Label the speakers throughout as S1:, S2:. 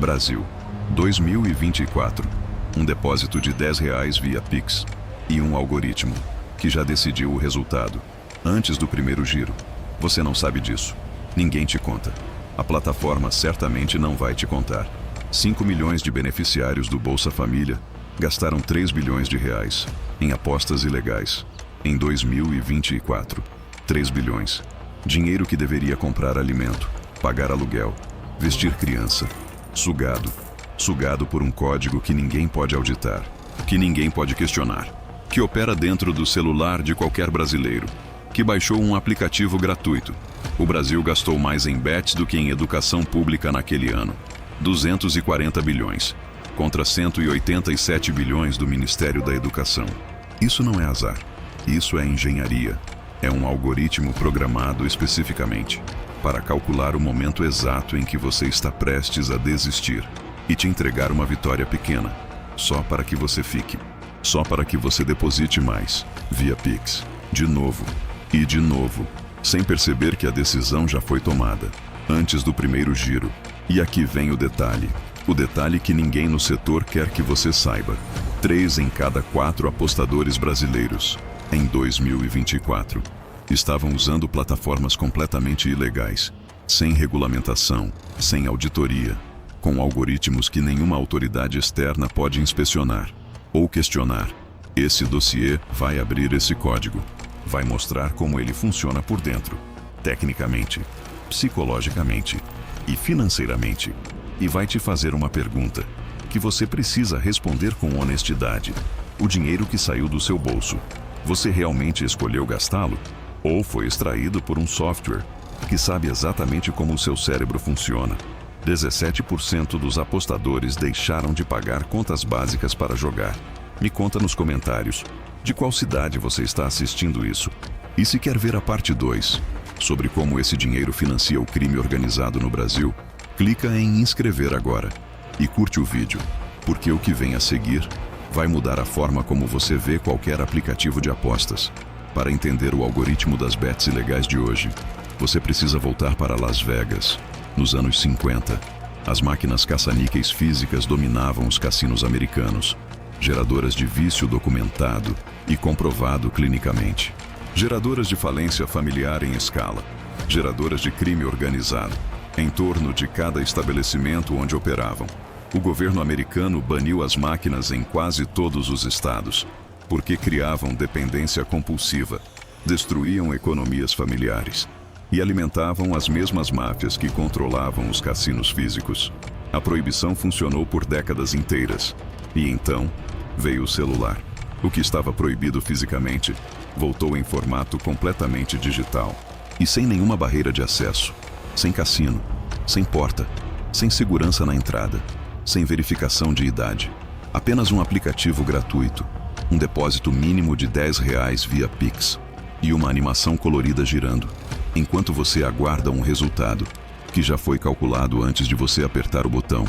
S1: Brasil, 2024. Um depósito de R$ 10 via Pix. E um algoritmo, que já decidiu o resultado, antes do primeiro giro. Você não sabe disso. Ninguém te conta. A plataforma certamente não vai te contar. 5 milhões de beneficiários do Bolsa Família gastaram R$ 3 bilhões em apostas ilegais. Em 2024, 3 bilhões. Dinheiro que deveria comprar alimento, pagar aluguel, vestir criança. Sugado por um código que ninguém pode auditar, que ninguém pode questionar, que opera dentro do celular de qualquer brasileiro, que baixou um aplicativo gratuito. O Brasil gastou mais em bets do que em educação pública naquele ano. 240 bilhões, contra 187 bilhões do Ministério da Educação. Isso não é azar. Isso é engenharia. É um algoritmo programado especificamente para calcular o momento exato em que você está prestes a desistir e te entregar uma vitória pequena, só para que você fique, só para que você deposite mais, via Pix, de novo e de novo, sem perceber que a decisão já foi tomada, antes do primeiro giro. E aqui vem o detalhe que ninguém no setor quer que você saiba. 3 em cada 4 apostadores brasileiros, em 2024, estavam usando plataformas completamente ilegais, sem regulamentação, sem auditoria, com algoritmos que nenhuma autoridade externa pode inspecionar ou questionar. Esse dossiê vai abrir esse código, vai mostrar como ele funciona por dentro, tecnicamente, psicologicamente e financeiramente, e vai te fazer uma pergunta que você precisa responder com honestidade. O dinheiro que saiu do seu bolso, você realmente escolheu gastá-lo? Ou foi extraído por um software que sabe exatamente como o seu cérebro funciona? 17% dos apostadores deixaram de pagar contas básicas para jogar. Me conta nos comentários de qual cidade você está assistindo isso. E se quer ver a parte 2, sobre como esse dinheiro financia o crime organizado no Brasil, clica em inscrever agora e curte o vídeo, porque o que vem a seguir vai mudar a forma como você vê qualquer aplicativo de apostas. Para entender o algoritmo das bets ilegais de hoje, você precisa voltar para Las Vegas. Nos anos 50, as máquinas caça-níqueis físicas dominavam os cassinos americanos, geradoras de vício documentado e comprovado clinicamente, geradoras de falência familiar em escala, geradoras de crime organizado, em torno de cada estabelecimento onde operavam. O governo americano baniu as máquinas em quase todos os estados, porque criavam dependência compulsiva, destruíam economias familiares e alimentavam as mesmas máfias que controlavam os cassinos físicos. A proibição funcionou por décadas inteiras, e então veio o celular. O que estava proibido fisicamente voltou em formato completamente digital, e sem nenhuma barreira de acesso, sem cassino, sem porta, sem segurança na entrada, sem verificação de idade. Apenas um aplicativo gratuito, um depósito mínimo de R$ 10 via Pix e uma animação colorida girando, enquanto você aguarda um resultado que já foi calculado antes de você apertar o botão.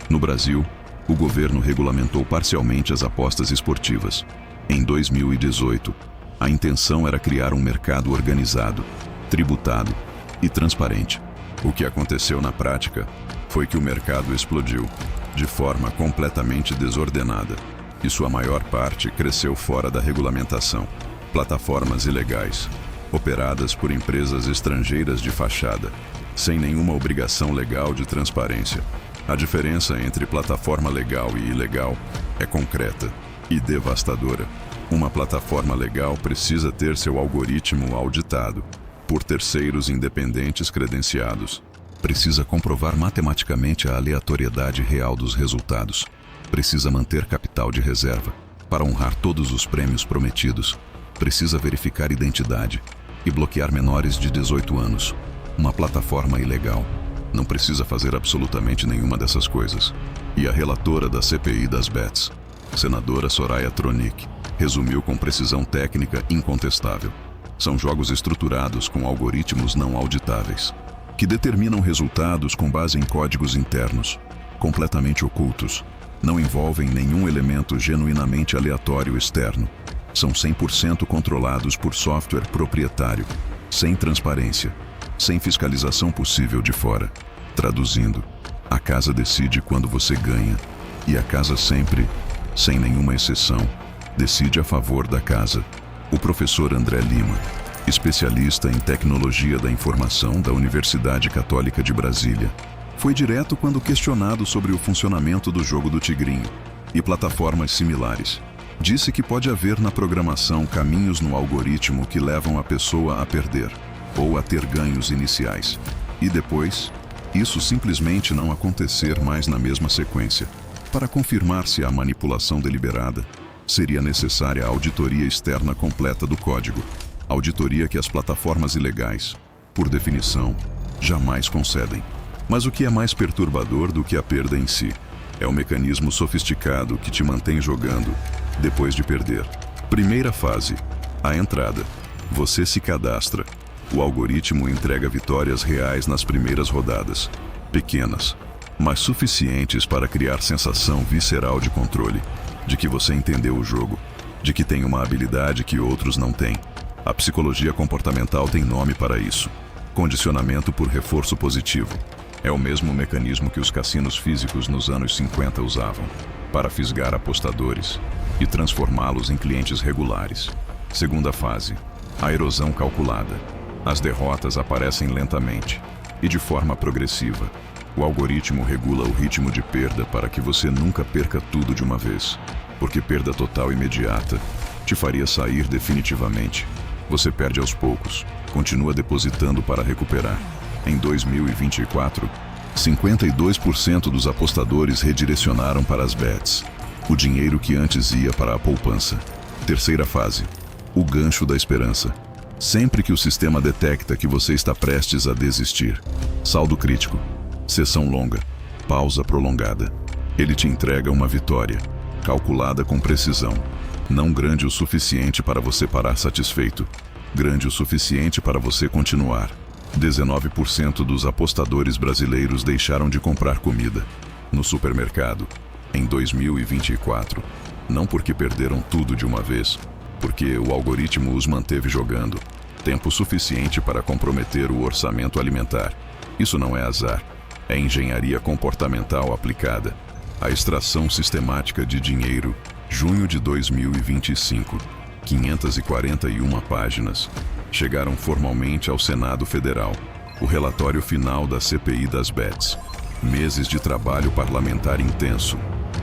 S1: No Brasil, o governo regulamentou parcialmente as apostas esportivas. Em 2018, a intenção era criar um mercado organizado, tributado e transparente. O que aconteceu na prática foi que o mercado explodiu de forma completamente desordenada, e sua maior parte cresceu fora da regulamentação. Plataformas ilegais, operadas por empresas estrangeiras de fachada, sem nenhuma obrigação legal de transparência. A diferença entre plataforma legal e ilegal é concreta e devastadora. Uma plataforma legal precisa ter seu algoritmo auditado por terceiros independentes credenciados. Precisa comprovar matematicamente a aleatoriedade real dos resultados. Precisa manter capital de reserva para honrar todos os prêmios prometidos. Precisa verificar identidade e bloquear menores de 18 anos. Uma plataforma ilegal não precisa fazer absolutamente nenhuma dessas coisas. E a relatora da CPI das bets, senadora Soraya Tronic, resumiu com precisão técnica incontestável. São jogos estruturados com algoritmos não auditáveis, que determinam resultados com base em códigos internos, completamente ocultos, não envolvem nenhum elemento genuinamente aleatório externo. São 100% controlados por software proprietário, sem transparência, sem fiscalização possível de fora. Traduzindo, A casa decide quando você ganha, e a casa sempre, sem nenhuma exceção, decide a favor da casa. O professor André Lima, especialista em tecnologia da informação da Universidade Católica de Brasília, foi direto quando questionado sobre o funcionamento do jogo do Tigrinho e plataformas similares. Disse que pode haver na programação caminhos no algoritmo que levam a pessoa a perder ou a ter ganhos iniciais, e depois, isso simplesmente não acontecer mais na mesma sequência. Para confirmar se há manipulação deliberada, seria necessária a auditoria externa completa do código, auditoria que as plataformas ilegais, por definição, jamais concedem. Mas o que é mais perturbador do que a perda em si é o mecanismo sofisticado que te mantém jogando depois de perder. Primeira fase, a entrada. Você se cadastra. O algoritmo entrega vitórias reais nas primeiras rodadas, pequenas, mas suficientes para criar sensação visceral de controle, de que você entendeu o jogo, de que tem uma habilidade que outros não têm. A psicologia comportamental tem nome para isso: condicionamento por reforço positivo. É o mesmo mecanismo que os cassinos físicos nos anos 50 usavam, para fisgar apostadores e transformá-los em clientes regulares. Segunda fase, a erosão calculada. As derrotas aparecem lentamente e de forma progressiva. O algoritmo regula o ritmo de perda para que você nunca perca tudo de uma vez, porque perda total imediata te faria sair definitivamente. Você perde aos poucos, continua depositando para recuperar. Em 2024, 52% dos apostadores redirecionaram para as bets, o dinheiro que antes ia para a poupança. Terceira fase, o gancho da esperança. Sempre que o sistema detecta que você está prestes a desistir, saldo crítico, sessão longa, pausa prolongada, ele te entrega uma vitória, calculada com precisão, não grande o suficiente para você parar satisfeito, grande o suficiente para você continuar. 19% dos apostadores brasileiros deixaram de comprar comida no supermercado em 2024, não porque perderam tudo de uma vez, porque o algoritmo os manteve jogando tempo suficiente para comprometer o orçamento alimentar. Isso não é azar, é engenharia comportamental aplicada. A extração sistemática de dinheiro, junho de 2025, 541 páginas. Chegaram formalmente ao Senado Federal. O relatório final da CPI das bets. Meses de trabalho parlamentar intenso.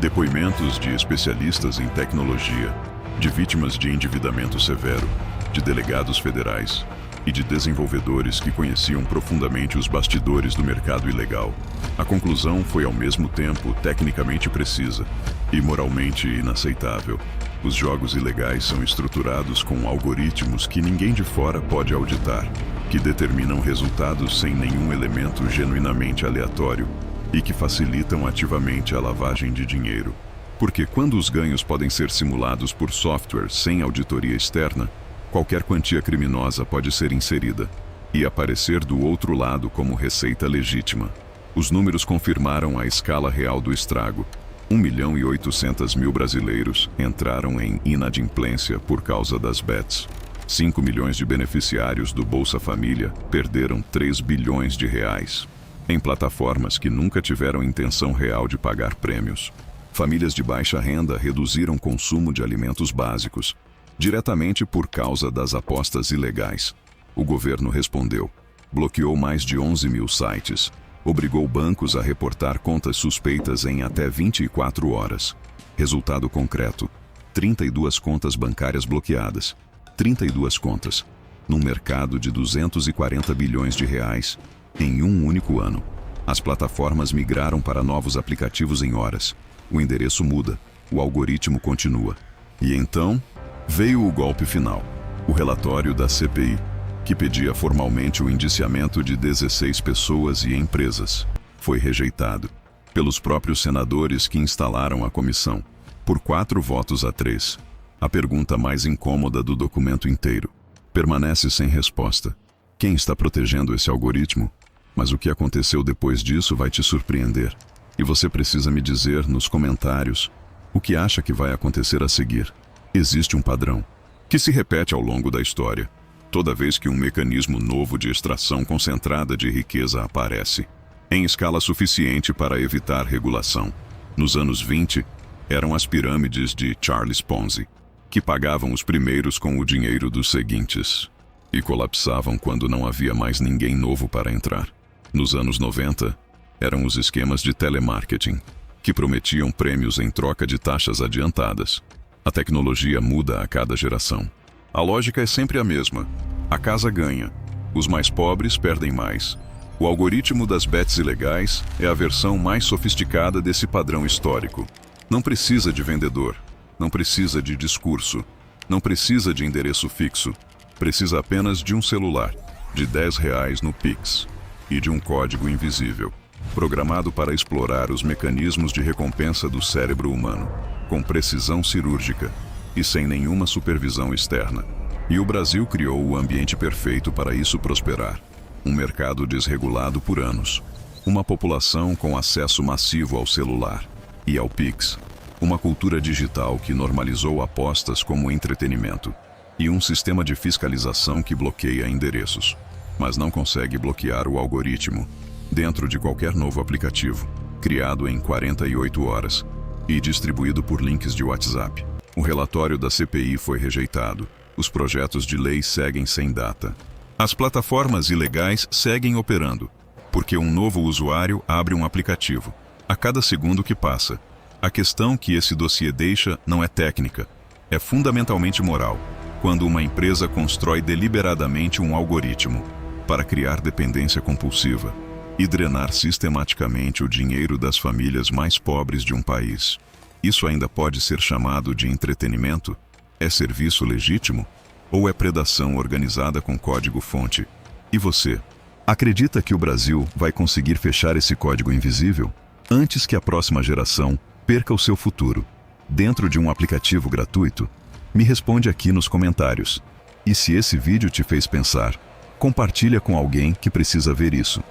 S1: Depoimentos de especialistas em tecnologia, de vítimas de endividamento severo, de delegados federais e de desenvolvedores que conheciam profundamente os bastidores do mercado ilegal. A conclusão foi ao mesmo tempo tecnicamente precisa e moralmente inaceitável. Os jogos ilegais são estruturados com algoritmos que ninguém de fora pode auditar, que determinam resultados sem nenhum elemento genuinamente aleatório e que facilitam ativamente a lavagem de dinheiro. Porque quando os ganhos podem ser simulados por software sem auditoria externa, qualquer quantia criminosa pode ser inserida e aparecer do outro lado como receita legítima. Os números confirmaram a escala real do estrago. 1.800.000 brasileiros entraram em inadimplência por causa das bets. 5 milhões de beneficiários do Bolsa Família perderam 3 bilhões de reais em plataformas que nunca tiveram intenção real de pagar prêmios. Famílias de baixa renda reduziram consumo de alimentos básicos, diretamente por causa das apostas ilegais. O governo respondeu, bloqueou mais de 11 mil sites, obrigou bancos a reportar contas suspeitas em até 24 horas. Resultado concreto, 32 contas bancárias bloqueadas. 32 contas, num mercado de 240 bilhões de reais, em um único ano. As plataformas migraram para novos aplicativos em horas. O endereço muda, o algoritmo continua. E então, veio o golpe final, o relatório da CPI, que pedia formalmente o indiciamento de 16 pessoas e empresas. Foi rejeitado pelos próprios senadores que instalaram a comissão, por 4 votos a 3. A pergunta mais incômoda do documento inteiro permanece sem resposta. Quem está protegendo esse algoritmo? Mas o que aconteceu depois disso vai te surpreender. E você precisa me dizer nos comentários o que acha que vai acontecer a seguir. Existe um padrão que se repete ao longo da história. Toda vez que um mecanismo novo de extração concentrada de riqueza aparece, em escala suficiente para evitar regulação. Nos anos 20, eram as pirâmides de Charles Ponzi, que pagavam os primeiros com o dinheiro dos seguintes e colapsavam quando não havia mais ninguém novo para entrar. Nos anos 90, eram os esquemas de telemarketing, que prometiam prêmios em troca de taxas adiantadas. A tecnologia muda a cada geração. A lógica é sempre a mesma. A casa ganha. Os mais pobres perdem mais. O algoritmo das bets ilegais é a versão mais sofisticada desse padrão histórico. Não precisa de vendedor. Não precisa de discurso. Não precisa de endereço fixo. Precisa apenas de um celular, de R$10 no Pix e de um código invisível, programado para explorar os mecanismos de recompensa do cérebro humano, com precisão cirúrgica e sem nenhuma supervisão externa. E o Brasil criou o ambiente perfeito para isso prosperar. Um mercado desregulado por anos, uma população com acesso massivo ao celular e ao Pix, uma cultura digital que normalizou apostas como entretenimento e um sistema de fiscalização que bloqueia endereços, mas não consegue bloquear o algoritmo dentro de qualquer novo aplicativo, criado em 48 horas e distribuído por links de WhatsApp. O relatório da CPI foi rejeitado. Os projetos de lei seguem sem data. As plataformas ilegais seguem operando, porque um novo usuário abre um aplicativo a cada segundo que passa. A questão que esse dossiê deixa não é técnica, é fundamentalmente moral. Quando uma empresa constrói deliberadamente um algoritmo para criar dependência compulsiva e drenar sistematicamente o dinheiro das famílias mais pobres de um país, isso ainda pode ser chamado de entretenimento? É serviço legítimo? Ou é predação organizada com código-fonte? E você? Acredita que o Brasil vai conseguir fechar esse código invisível antes que a próxima geração perca o seu futuro dentro de um aplicativo gratuito? Me responde aqui nos comentários. E se esse vídeo te fez pensar, compartilha com alguém que precisa ver isso.